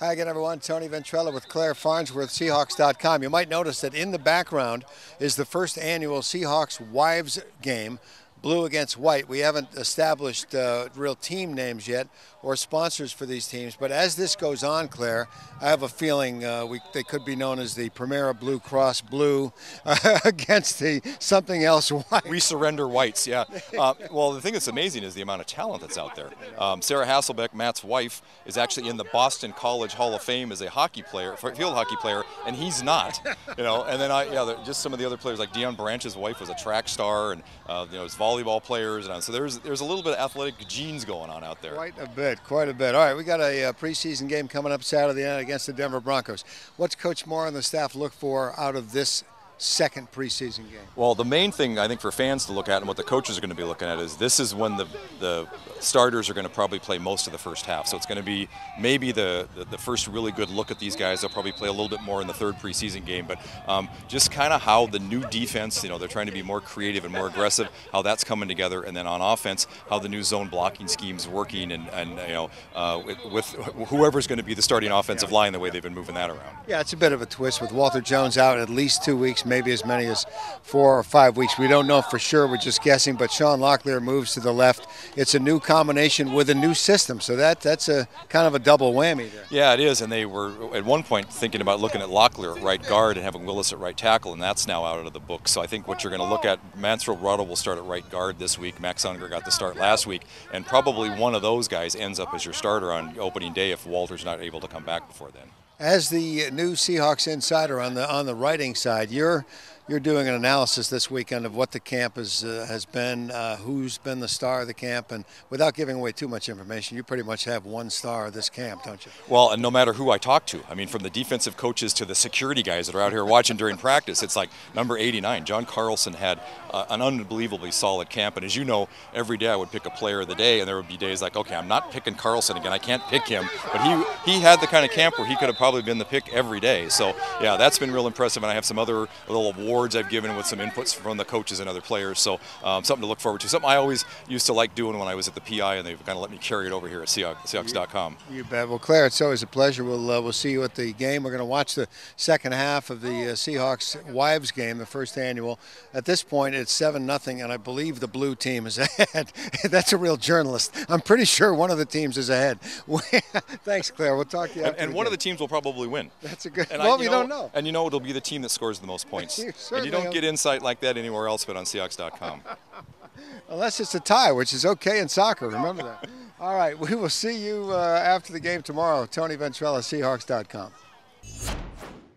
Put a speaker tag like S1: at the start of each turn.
S1: Hi again, everyone. Tony Ventrella with Claire Farnsworth, Seahawks.com. You might notice that in the background is the first annual Seahawks Wives game, blue against white. We haven't established real team names yet or sponsors for these teams, but as this goes on, Claire, I have a feeling they could be known as the Primera Blue Cross Blue against the something else white.
S2: We surrender whites, yeah. Well, the thing that's amazing is the amount of talent that's out there. Sarah Hasselbeck, Matt's wife, is actually in the Boston College Hall of Fame as a hockey player, field hockey player, and he's not. You know, and then just some of the other players like Deion Branch's wife was a track star, and his volleyball players, and so there's a little bit of athletic genes going on out there.
S1: Quite a bit. All right, we got a preseason game coming up Saturday night against the Denver Broncos. What's Coach Moore and the staff look for out of this second preseason game?
S2: Well, the main thing I think for fans to look at and what the coaches are going to be looking at is this is when the starters are going to probably play most of the first half. So it's going to be maybe the first really good look at these guys. They'll probably play a little bit more in the third preseason game, but just kind of how the new defense, they're trying to be more creative and more aggressive, how that's coming together, and then on offense, how the new zone blocking scheme's working, and with whoever's going to be the starting offensive line, the way they've been moving that around.
S1: Yeah, it's a bit of a twist with Walter Jones out at least 2 weeks, maybe as many as 4 or 5 weeks. We don't know for sure. We're just guessing. But Sean Locklear moves to the left. It's a new combination with a new system. So that's a kind of a double whammy there.
S2: Yeah, it is. And they were at one point thinking about looking at Locklear at right guard and having Willis at right tackle, and that's now out of the book. So I think what you're going to look at, Mansfield Ruddle will start at right guard this week. Max Unger got the start last week, and probably one of those guys ends up as your starter on opening day if Walter's not able to come back before then.
S1: As the new Seahawks insider on the writing side, you're doing an analysis this weekend of what the camp has been, who's been the star of the camp, and without giving away too much information, you pretty much have one star of this camp, don't you?
S2: Well, and no matter who I talk to, I mean, from the defensive coaches to the security guys that are out here watching during practice, it's like number 89. John Carlson had an unbelievably solid camp, and as you know, every day I would pick a player of the day, and there would be days like, okay, I'm not picking Carlson again, I can't pick him, but he had the kind of camp where he could have probably been the pick every day. So yeah, that's been real impressive, and I have some other little awards I've given with some inputs from the coaches and other players, so something to look forward to. Something I always used to like doing when I was at the PI, and they've kind of let me carry it over here at Seahawks.com.
S1: You bet. Well, Claire, it's always a pleasure. We'll see you at the game. We're going to watch the second half of the Seahawks Wives game, the first annual. At this point, it's 7-0, and I believe the blue team is ahead. That's a real journalist. I'm pretty sure one of the teams is ahead. Thanks, Claire. We'll talk to you after
S2: and one of the teams will probably win.
S1: That's a good.
S2: And
S1: well, we don't know.
S2: And it'll be the team that scores the most points. And you don't get insight like that anywhere else but on Seahawks.com.
S1: Unless it's a tie, which is okay in soccer. Remember that. All right, we will see you after the game tomorrow. Tony Ventrella, Seahawks.com.